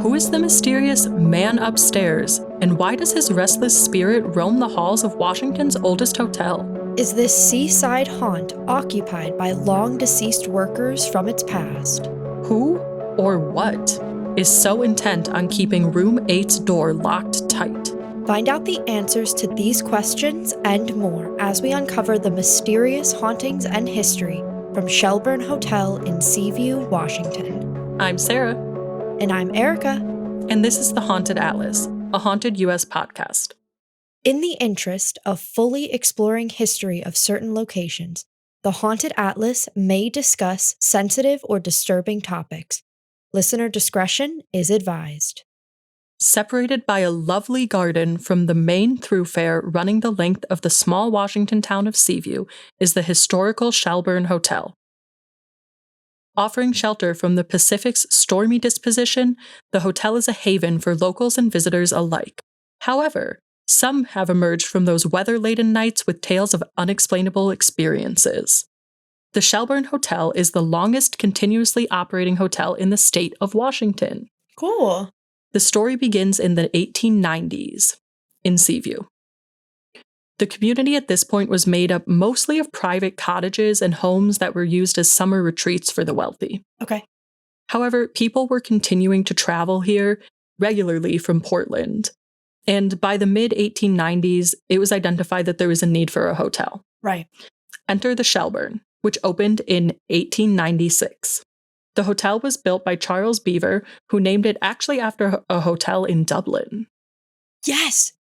Who is the mysterious man upstairs, and why does his restless spirit roam the halls of Washington's oldest hotel? Is this seaside haunt occupied by long-deceased workers from its past? Who or what is so intent on keeping Room 8's door locked tight? Find out the answers to these questions and more as we uncover the mysterious hauntings and history from Shelburne Hotel in Seaview, Washington. I'm Sarah. And I'm Erica. And this is The Haunted Atlas, a haunted U.S. podcast. In the interest of fully exploring history of certain locations, The Haunted Atlas may discuss sensitive or disturbing topics. Listener discretion is advised. Separated by a lovely garden from the main thoroughfare running the length of the small Washington town of Seaview is the historical Shelburne Hotel. Offering shelter from the Pacific's stormy disposition, the hotel is a haven for locals and visitors alike. However, some have emerged from those weather-laden nights with tales of unexplainable experiences. The Shelburne Hotel is the longest continuously operating hotel in the state of Washington. Cool. The story begins in the 1890s in Seaview. The community at this point was made up mostly of private cottages and homes that were used as summer retreats for the wealthy. Okay. However, people were continuing to travel here regularly from Portland. And by the mid-1890s, it was identified that there was a need for a hotel. Right. Enter the Shelburne, which opened in 1896. The hotel was built by Charles Beaver, who named it actually after a hotel in Dublin. Yes!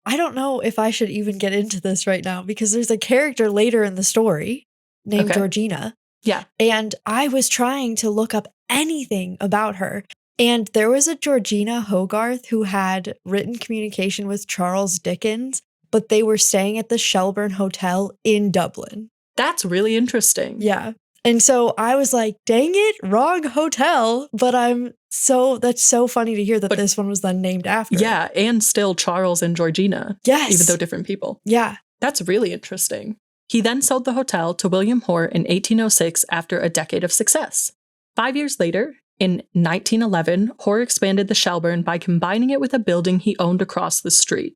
I don't know if I should even get into this right now, because there's a character later in the story named Georgina. Yeah. And I was trying to look up anything about her. And there was a Georgina Hogarth who had written communication with Charles Dickens, but they were staying at the Shelburne Hotel in Dublin. That's really interesting. Yeah. And so I was like, dang it, wrong hotel. But that's so funny to hear that this one was then named after. Yeah, and still Charles and Georgina. Yes. Even though different people. Yeah. That's really interesting. He then sold the hotel to William Hoare in 1806 after a decade of success. 5 years later, in 1911, Hoare expanded the Shelburne by combining it with a building he owned across the street.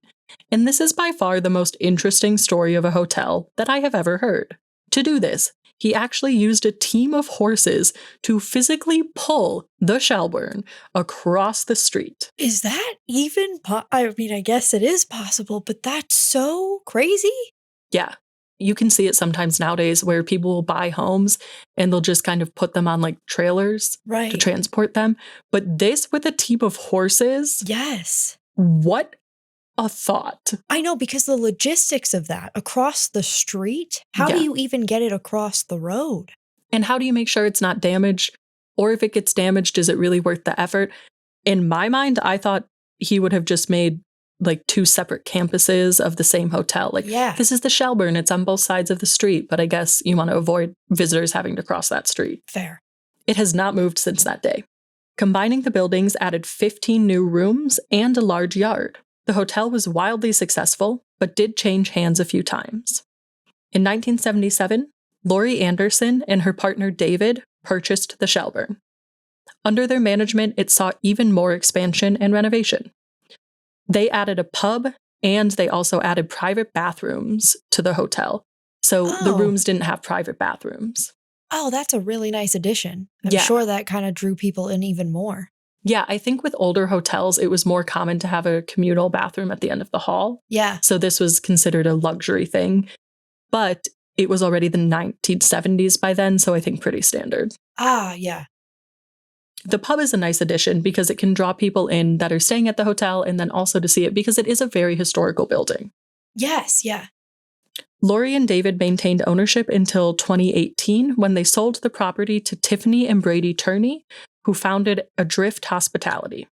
And this is by far the most interesting story of a hotel that I have ever heard. To do this, he actually used a team of horses to physically pull the Shelburne across the street. Is that even I guess it is possible, but that's so crazy. Yeah. You can see it sometimes nowadays where people will buy homes and they'll just kind of put them on like trailers to transport them. But this with a team of horses? Yes. What a thought. I know, because the logistics of that across the street, how do you even get it across the road? And how do you make sure it's not damaged? Or if it gets damaged, is it really worth the effort? In my mind, I thought he would have just made like two separate campuses of the same hotel. Like, this is the Shelburne, it's on both sides of the street, but I guess you want to avoid visitors having to cross that street. Fair. It has not moved since that day. Combining the buildings added 15 new rooms and a large yard. The hotel was wildly successful, but did change hands a few times. In 1977, Lori Anderson and her partner David purchased the Shelburne. Under their management, it saw even more expansion and renovation. They added a pub, and they also added private bathrooms to the hotel. So the rooms didn't have private bathrooms. Oh, that's a really nice addition. I'm sure that kind of drew people in even more. Yeah, I think with older hotels, it was more common to have a communal bathroom at the end of the hall. Yeah. So this was considered a luxury thing. But it was already the 1970s by then, so I think pretty standard. Ah, yeah. The pub is a nice addition because it can draw people in that are staying at the hotel and then also to see it because it is a very historical building. Yes, yeah. Lori and David maintained ownership until 2018 when they sold the property to Tiffany and Brady Turney, who founded Adrift Hospitality.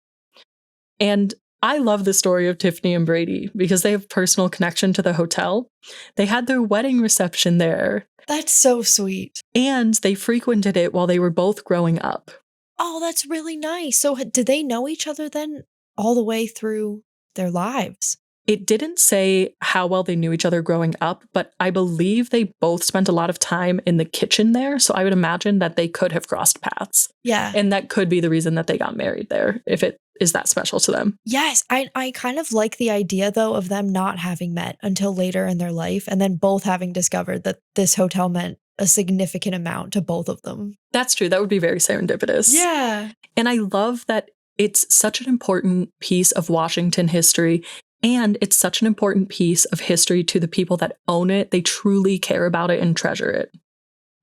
And I love the story of Tiffany and Brady because they have personal connection to the hotel. They had their wedding reception there. That's so sweet. And they frequented it while they were both growing up. Oh, that's really nice. So did they know each other then all the way through their lives? It didn't say how well they knew each other growing up, but I believe they both spent a lot of time in the kitchen there. So I would imagine that they could have crossed paths. Yeah. And that could be the reason that they got married there, if it is that special to them. Yes. I kind of like the idea, though, of them not having met until later in their life and then both having discovered that this hotel meant a significant amount to both of them. That's true. That would be very serendipitous. Yeah. And I love that it's such an important piece of Washington history. And it's such an important piece of history to the people that own it. They truly care about it and treasure it.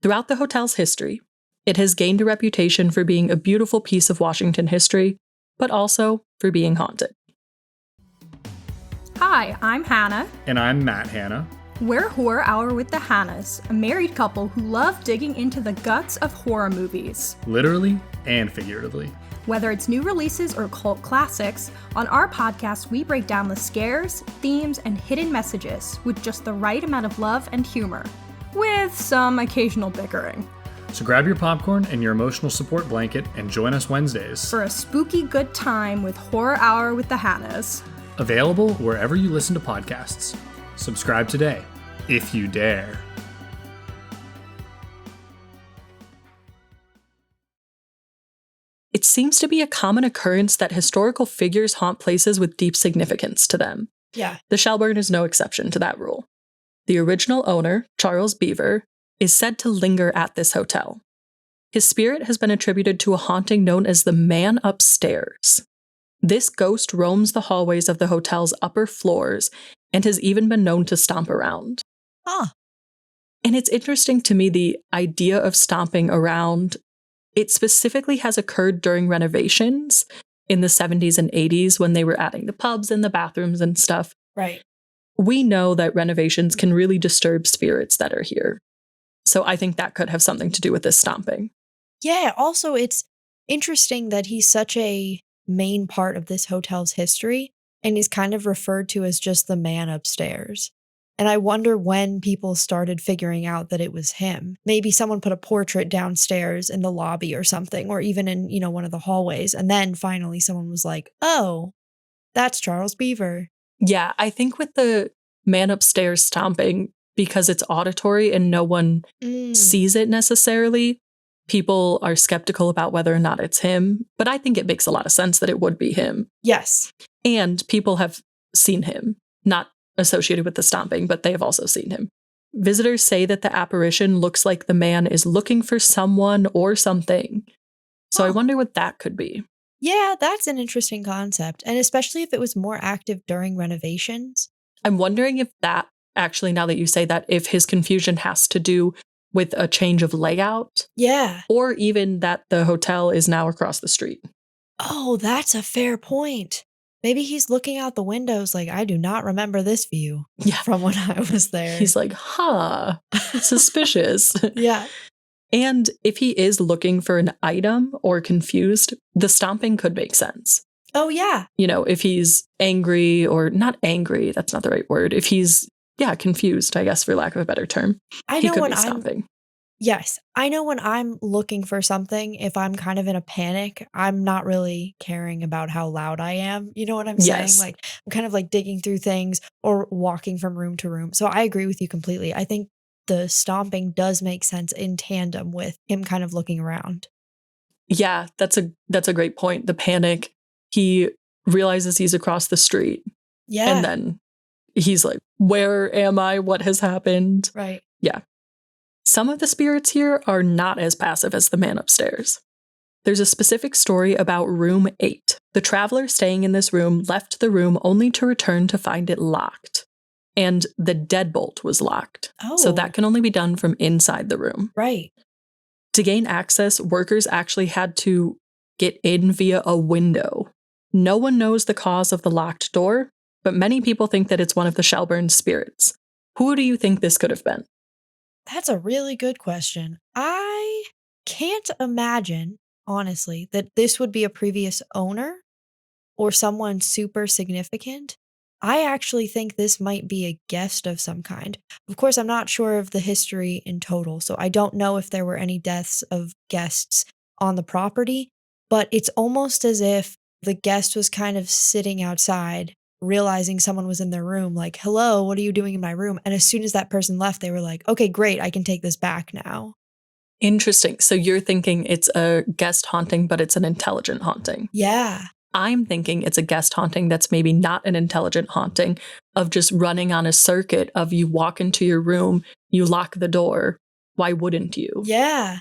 Throughout the hotel's history, it has gained a reputation for being a beautiful piece of Washington history, but also for being haunted. Hi, I'm Hannah. And I'm Matt Hannah. We're Horror Hour with the Hannahs, a married couple who love digging into the guts of horror movies. Literally and figuratively. Whether it's new releases or cult classics, on our podcast we break down the scares, themes, and hidden messages with just the right amount of love and humor, with some occasional bickering. So grab your popcorn and your emotional support blanket and join us Wednesdays For a spooky good time with Horror Hour with the Hannahs. Available wherever you listen to podcasts. Subscribe today, if you dare. It seems to be a common occurrence that historical figures haunt places with deep significance to them. Yeah. The Shelburne is no exception to that rule. The original owner, Charles Beaver, is said to linger at this hotel. His spirit has been attributed to a haunting known as the man upstairs. This ghost roams the hallways of the hotel's upper floors and has even been known to stomp around. Huh. And it's interesting to me, the idea of stomping around. It specifically has occurred during renovations in the 70s and 80s when they were adding the pubs and the bathrooms and stuff. Right. We know that renovations can really disturb spirits that are here. So I think that could have something to do with this stomping. Yeah. Also, it's interesting that he's such a main part of this hotel's history and he's kind of referred to as just the man upstairs. And I wonder when people started figuring out that it was him. Maybe someone put a portrait downstairs in the lobby or something, or even in, one of the hallways. And then finally someone was like, oh, that's Charles Beaver. Yeah, I think with the man upstairs stomping, because it's auditory and no one sees it necessarily, people are skeptical about whether or not it's him. But I think it makes a lot of sense that it would be him. Yes. And people have seen him, not associated with the stomping, but they have also seen him. Visitors say that the apparition looks like the man is looking for someone or something. So I wonder what that could be. Yeah, that's an interesting concept. And especially if it was more active during renovations. I'm wondering if that actually, now that you say that, if his confusion has to do with a change of layout. Yeah. Or even that the hotel is now across the street. Oh, that's a fair point. Maybe he's looking out the windows like, I do not remember this view from when I was there. He's like, suspicious. Yeah. And if he is looking for an item or confused, the stomping could make sense. Oh, yeah. If he's angry or not angry, that's not the right word. If he's, confused, I guess, for lack of a better term. I he know could when be stomping. Yes. I know when I'm looking for something, if I'm kind of in a panic, I'm not really caring about how loud I am. You know what I'm saying? Yes. Like, I'm kind of like digging through things or walking from room to room. So I agree with you completely. I think the stomping does make sense in tandem with him kind of looking around. Yeah, that's a great point. The panic, he realizes he's across the street. Yeah. And then he's like, where am I? What has happened? Right. Yeah. Some of the spirits here are not as passive as the man upstairs. There's a specific story about room 8. The traveler staying in this room left the room only to return to find it locked. And the deadbolt was locked. Oh. So that can only be done from inside the room. Right. To gain access, workers actually had to get in via a window. No one knows the cause of the locked door, but many people think that it's one of the Shelburne spirits. Who do you think this could have been? That's a really good question. I can't imagine, honestly, that this would be a previous owner or someone super significant. I actually think this might be a guest of some kind. Of course, I'm not sure of the history in total, so I don't know if there were any deaths of guests on the property, but it's almost as if the guest was kind of sitting outside realizing someone was in their room, like, hello, what are you doing in my room? And as soon as that person left, they were like, okay, great, I can take this back now. Interesting. So you're thinking it's a guest haunting, but it's an intelligent haunting. Yeah. I'm thinking it's a guest haunting that's maybe not an intelligent haunting of just running on a circuit of you walk into your room, you lock the door. Why wouldn't you? Yeah.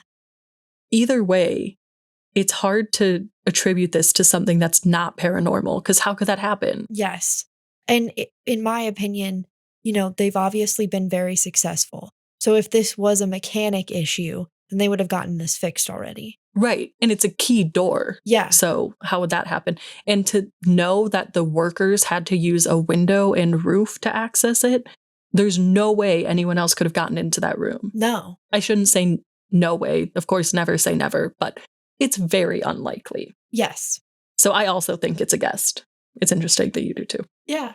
Either way, it's hard to attribute this to something that's not paranormal, because how could that happen? Yes. And in my opinion, they've obviously been very successful. So if this was a mechanic issue, then they would have gotten this fixed already. Right. And it's a key door. Yeah. So how would that happen? And to know that the workers had to use a window and roof to access it, there's no way anyone else could have gotten into that room. No. I shouldn't say no way. Of course, never say never, but it's very unlikely. Yes. So I also think it's a guest. It's interesting that you do too. Yeah.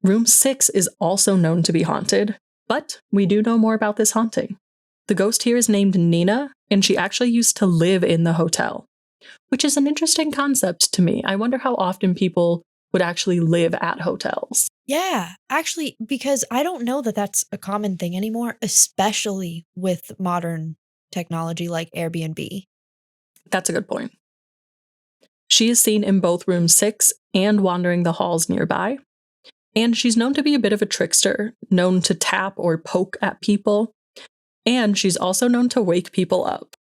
Room 6 is also known to be haunted, but we do know more about this haunting. The ghost here is named Nina, and she actually used to live in the hotel, which is an interesting concept to me. I wonder how often people would actually live at hotels. Yeah, actually, because I don't know that that's a common thing anymore, especially with modern technology like Airbnb. That's a good point. She is seen in both room 6 and wandering the halls nearby. And she's known to be a bit of a trickster, known to tap or poke at people. And she's also known to wake people up.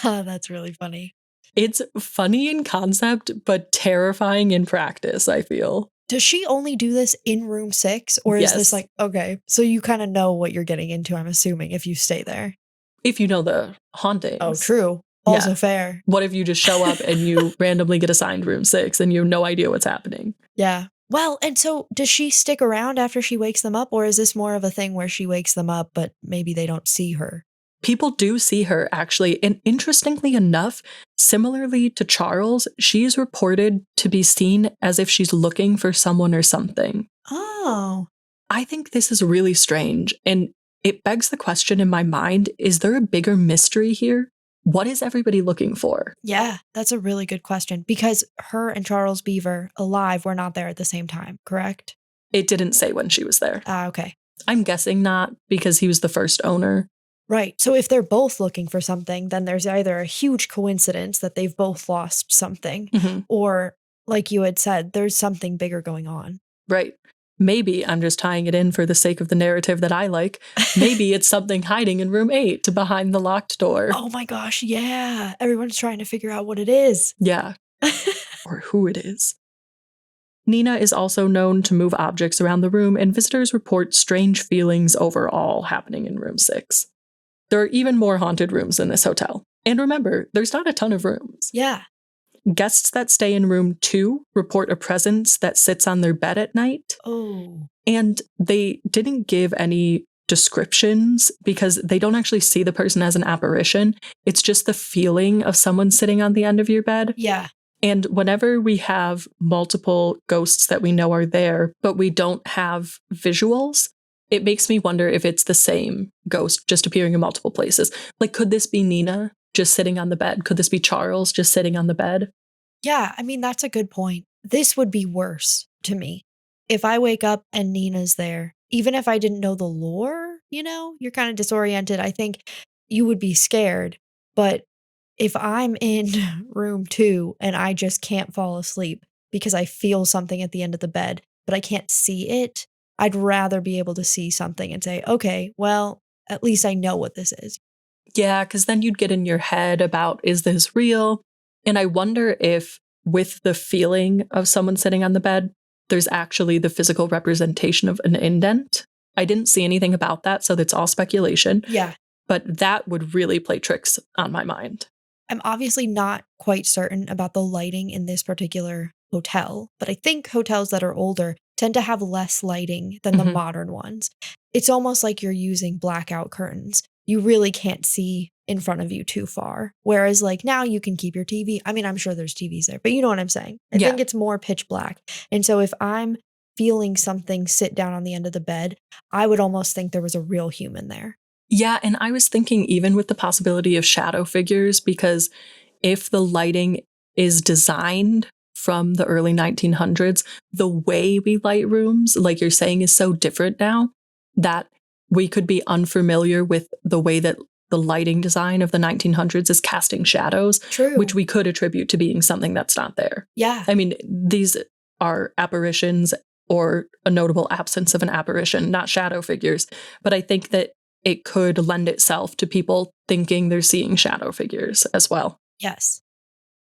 That's really funny. It's funny in concept, but terrifying in practice, I feel. Does she only do this in room 6? Or is this like, okay, so you kind of know what you're getting into, I'm assuming, if you stay there? If you know the hauntings. Oh, true. Also fair. What if you just show up and you randomly get assigned room 6 and you have no idea what's happening? Yeah. Well, and so does she stick around after she wakes them up, or is this more of a thing where she wakes them up, but maybe they don't see her? People do see her, actually. And interestingly enough, similarly to Charles, she is reported to be seen as if she's looking for someone or something. Oh. I think this is really strange. And it begs the question in my mind, is there a bigger mystery here? What is everybody looking for? Yeah, that's a really good question, because her and Charles Beaver, alive, were not there at the same time, correct? It didn't say when she was there. Okay. I'm guessing not, because he was the first owner. Right. So if they're both looking for something, then there's either a huge coincidence that they've both lost something, or, like you had said, there's something bigger going on. Right. Maybe I'm just tying it in for the sake of the narrative that I like. Maybe it's something hiding in room 8 behind the locked door. Oh my gosh, yeah. Everyone's trying to figure out what it is. Yeah. Or who it is. Nina is also known to move objects around the room, and visitors report strange feelings overall happening in room 6. There are even more haunted rooms in this hotel. And remember, there's not a ton of rooms. Yeah. Guests that stay in room 2 report a presence that sits on their bed at night. Oh. And they didn't give any descriptions because they don't actually see the person as an apparition. It's just the feeling of someone sitting on the end of your bed. Yeah. And whenever we have multiple ghosts that we know are there, but we don't have visuals, it makes me wonder if it's the same ghost just appearing in multiple places. Like, could this be Nina just sitting on the bed? Could this be Charles just sitting on the bed? Yeah, I mean, that's a good point. This would be worse to me. If I wake up and Nina's there, even if I didn't know the lore, you're kind of disoriented. I think you would be scared. But if I'm in room 2 and I just can't fall asleep because I feel something at the end of the bed, but I can't see it, I'd rather be able to see something and say, okay, well, at least I know what this is. Yeah, because then you'd get in your head about, is this real? And I wonder if with the feeling of someone sitting on the bed, there's actually the physical representation of an indent. I didn't see anything about that, so that's all speculation. Yeah. But that would really play tricks on my mind. I'm obviously not quite certain about the lighting in this particular hotel, but I think hotels that are older tend to have less lighting than the modern ones. It's almost like you're using blackout curtains. You really can't see in front of you too far. Whereas like now you can keep your TV. I mean, I'm sure there's TVs there, but you know what I'm saying? I think it's more pitch black. And so if I'm feeling something sit down on the end of the bed, I would almost think there was a real human there. Yeah, and I was thinking even with the possibility of shadow figures, because if the lighting is designed from the early 1900s, the way we light rooms, like you're saying, is so different now that we could be unfamiliar with the way that the lighting design of the 1900s is casting shadows, True. which we could attribute to being something that's not there. Yeah. I mean, these are apparitions or a notable absence of an apparition, not shadow figures. But I think that it could lend itself to people thinking they're seeing shadow figures as well. Yes.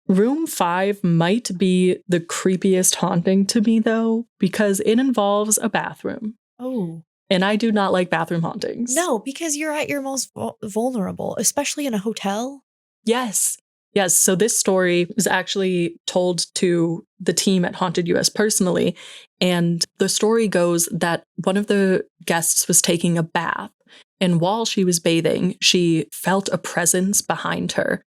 Room 5 might be the creepiest haunting to me, though, because it involves a bathroom. Oh. And I do not like bathroom hauntings. No, because you're at your most vulnerable, especially in a hotel. Yes. Yes. So this story was actually told to the team at Haunted US personally. And the story goes that one of the guests was taking a bath. And while she was bathing, she felt a presence behind her.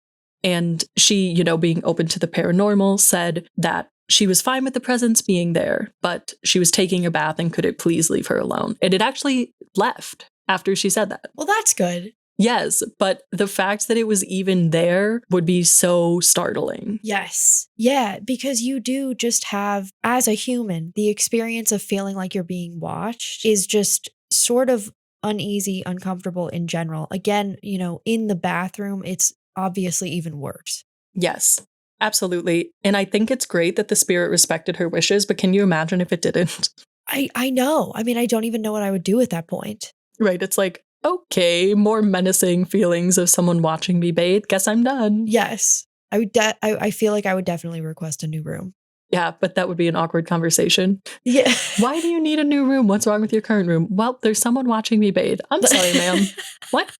And she, being open to the paranormal, said that she was fine with the presence being there, but she was taking a bath and could it please leave her alone? And it actually left after she said that. Well, that's good. Yes, but the fact that it was even there would be so startling. Yes. Yeah, because you do just have, as a human, the experience of feeling like you're being watched is just sort of uneasy, uncomfortable in general. Again, in the bathroom, it's obviously even worse. Yes, absolutely. And I think it's great that the spirit respected her wishes, but can you imagine if it didn't? I know. I mean, I don't even know what I would do at that point. Right. It's like, okay, more menacing feelings of someone watching me bathe. Guess I'm done. Yes. I would. I feel like I would definitely request a new room. Yeah, but that would be an awkward conversation. Yeah. Why do you need a new room? What's wrong with your current room? Well, there's someone watching me bathe. I'm sorry, ma'am. What?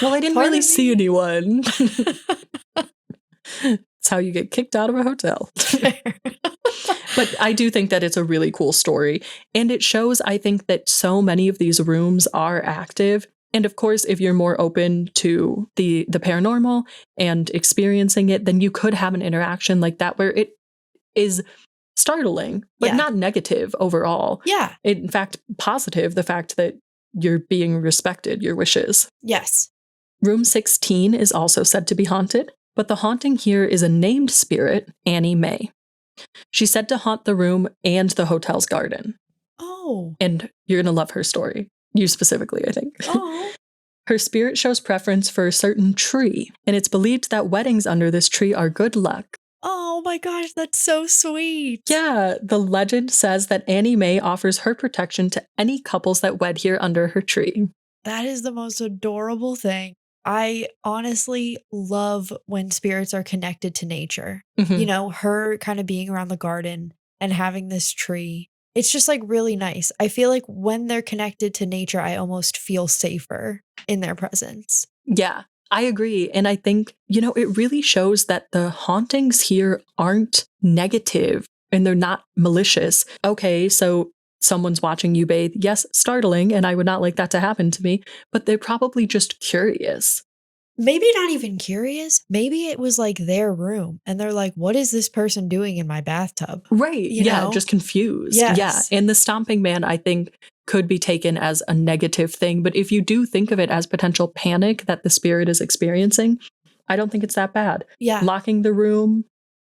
Well, I didn't really see anyone. That's how you get kicked out of a hotel. But I do think that it's a really cool story. And it shows, I think, that so many of these rooms are active. And of course, if you're more open to the paranormal and experiencing it, then you could have an interaction like that where it is startling, but not negative overall. Yeah. In fact, positive, the fact that you're being respected, your wishes. Yes. Room 16 is also said to be haunted, but the haunting here is a named spirit, Annie Mae. She's said to haunt the room and the hotel's garden. Oh. And you're going to love her story. You specifically, I think. Oh. Her spirit shows preference for a certain tree, and it's believed that weddings under this tree are good luck. Oh my gosh, that's so sweet. Yeah, the legend says that Annie Mae offers her protection to any couples that wed here under her tree. That is the most adorable thing. I honestly love when spirits are connected to nature. Mm-hmm. Her kind of being around the garden and having this tree. It's just like really nice. I feel like when they're connected to nature, I almost feel safer in their presence. Yeah, I agree. And I think, it really shows that the hauntings here aren't negative and they're not malicious. Okay, so someone's watching you bathe. Yes, startling, and I would not like that to happen to me, but they're probably just curious. Maybe not even curious. Maybe it was like their room and they're like, what is this person doing in my bathtub? Right. Yeah, just confused. Yes. Yeah. And the stomping man, I think, could be taken as a negative thing. But if you do think of it as potential panic that the spirit is experiencing, I don't think it's that bad. Yeah. Locking the room,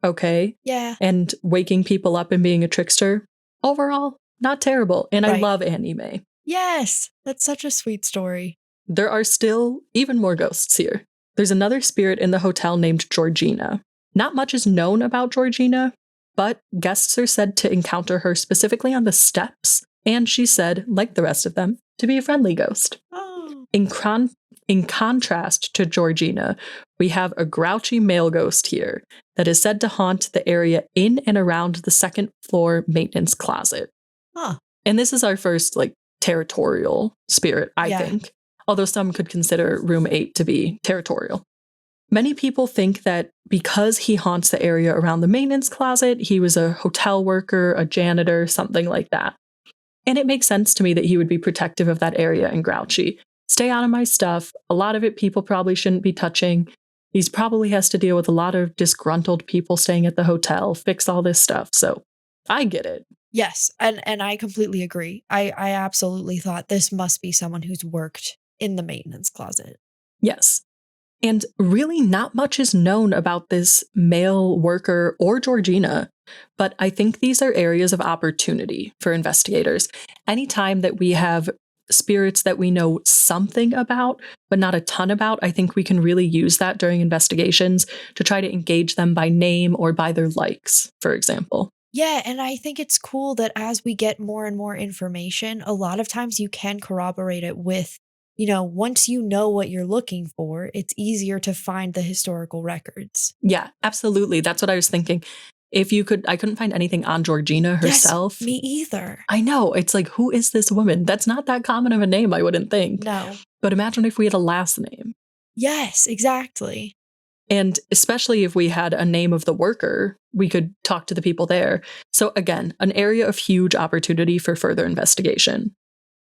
okay. Yeah. And waking people up and being a trickster, overall, not terrible. And I love Annie Mae. Yes. That's such a sweet story. There are still even more ghosts here. There's another spirit in the hotel named Georgina. Not much is known about Georgina, but guests are said to encounter her specifically on the steps, and she's said, like the rest of them, to be a friendly ghost. Oh. In contrast to Georgina, we have a grouchy male ghost here that is said to haunt the area in and around the second floor maintenance closet. Huh. And this is our first, territorial spirit, I think. Although some could consider room 8 to be territorial. Many people think that because he haunts the area around the maintenance closet, he was a hotel worker, a janitor, something like that. And it makes sense to me that he would be protective of that area and grouchy. Stay out of my stuff. A lot of it people probably shouldn't be touching. He probably has to deal with a lot of disgruntled people staying at the hotel, fix all this stuff. So I get it. Yes. And I completely agree. I absolutely thought this must be someone who's worked in the maintenance closet. Yes. And really not much is known about this male worker or Georgina, but I think these are areas of opportunity for investigators. Anytime that we have spirits that we know something about, but not a ton about, I think we can really use that during investigations to try to engage them by name or by their likes, for example. Yeah, and I think it's cool that as we get more and more information, a lot of times you can corroborate it with, once you know what you're looking for, it's easier to find the historical records. Yeah, absolutely. That's what I was thinking. If you could, I couldn't find anything on Georgina herself. Yes, me either. I know. It's like, who is this woman? That's not that common of a name, I wouldn't think. No. But imagine if we had a last name. Yes, exactly. And especially if we had a name of the worker, we could talk to the people there. So again, an area of huge opportunity for further investigation.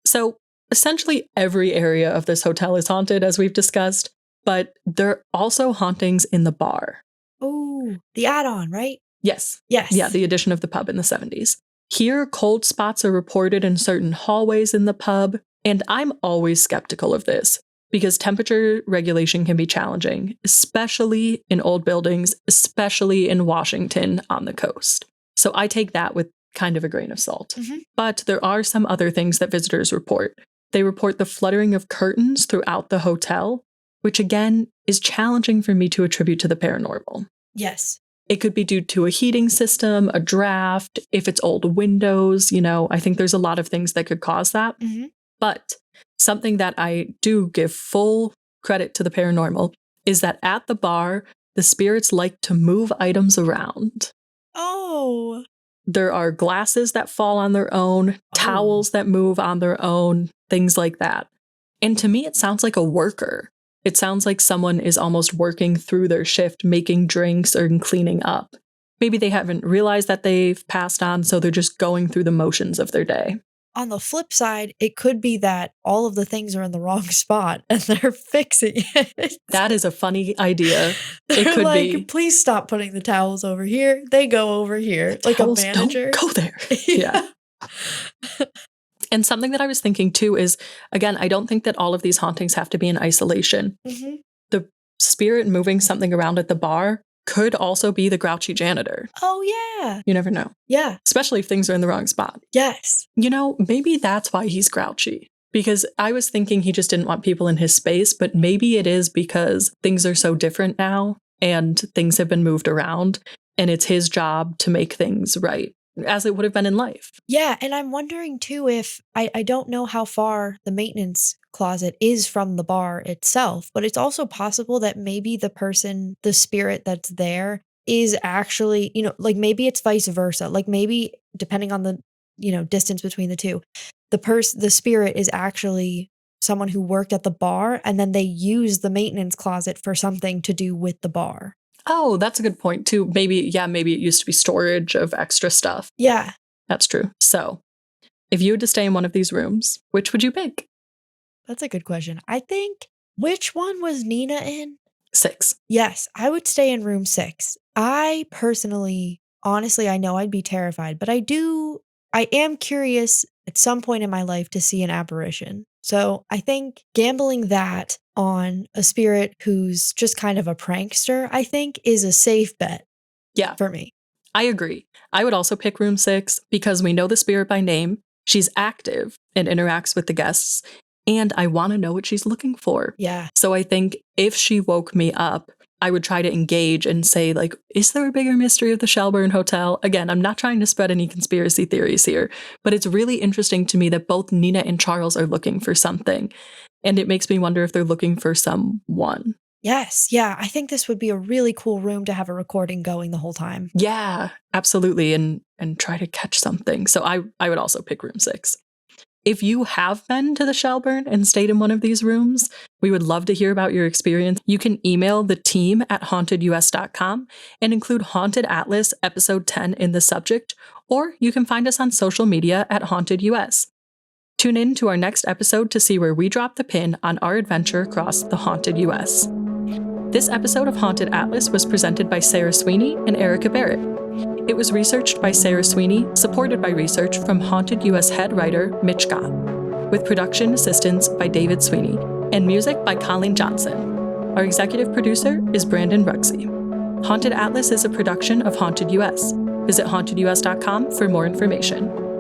So essentially every area of this hotel is haunted, as we've discussed, but there are also hauntings in the bar. Oh, the add-on, right? Yes. Yes. Yeah, the addition of the pub in the 70s. Here, cold spots are reported in certain hallways in the pub, and I'm always skeptical of this because temperature regulation can be challenging, especially in old buildings, especially in Washington on the coast. So I take that with kind of a grain of salt. Mm-hmm. But there are some other things that visitors report. They report the fluttering of curtains throughout the hotel, which again is challenging for me to attribute to the paranormal. Yes. It could be due to a heating system, a draft, if it's old windows, I think there's a lot of things that could cause that. Mm-hmm. But something that I do give full credit to the paranormal is that at the bar, the spirits like to move items around. Oh. There are glasses that fall on their own, towels that move on their own, things like that. And to me, it sounds like a worker. It sounds like someone is almost working through their shift, making drinks or cleaning up. Maybe they haven't realized that they've passed on, so they're just going through the motions of their day. On the flip side, it could be that all of the things are in the wrong spot and they're fixing it. That is a funny idea. It could like, be. Please stop putting the towels over here. They go over here. Like a Towels manager. Don't go there. Yeah. And something that I was thinking too is, again, I don't think that all of these hauntings have to be in isolation. Mm-hmm. The spirit moving something around at the bar could also be the grouchy janitor. Oh, yeah. You never know. Yeah. Especially if things are in the wrong spot. Yes. Maybe that's why he's grouchy. Because I was thinking he just didn't want people in his space, but maybe it is because things are so different now and things have been moved around and it's his job to make things right, as it would have been in life. Yeah, and I'm wondering too if, I don't know how far the maintenance closet is from the bar itself, but it's also possible that maybe the spirit that's there is actually, like maybe it's vice versa. Like maybe depending on the, distance between the two, the spirit is actually someone who worked at the bar and then they use the maintenance closet for something to do with the bar. Oh, that's a good point too. Maybe it used to be storage of extra stuff. Yeah. That's true. So if you had to stay in one of these rooms, which would you pick? That's a good question. I think, which one was Nina in? 6. Yes, I would stay in room 6. I personally, honestly, I know I'd be terrified, but I am curious at some point in my life to see an apparition. So I think gambling that on a spirit who's just kind of a prankster, I think is a safe bet. Yeah. For me. I agree. I would also pick room 6 because we know the spirit by name. She's active and interacts with the guests. And I want to know what she's looking for. Yeah. So I think if she woke me up, I would try to engage and say, like, is there a bigger mystery of the Shelburne Hotel? Again, I'm not trying to spread any conspiracy theories here, but it's really interesting to me that both Nina and Charles are looking for something. And it makes me wonder if they're looking for someone. Yes. Yeah. I think this would be a really cool room to have a recording going the whole time. Yeah, absolutely. And try to catch something. So I would also pick room 6. If you have been to the Shelburne and stayed in one of these rooms, we would love to hear about your experience. You can email the team at hauntedus.com and include Haunted Atlas episode 10 in the subject, or you can find us on social media at HauntedUS. Tune in to our next episode to see where we drop the pin on our adventure across the Haunted US. This episode of Haunted Atlas was presented by Sarah Sweeney and Erica Barrett. It was researched by Sarah Sweeney, supported by research from Haunted US head writer Mitch Gott, with production assistance by David Sweeney, and music by Colleen Johnson. Our executive producer is Brandon Rugsey. Haunted Atlas is a production of Haunted US. Visit hauntedus.com for more information.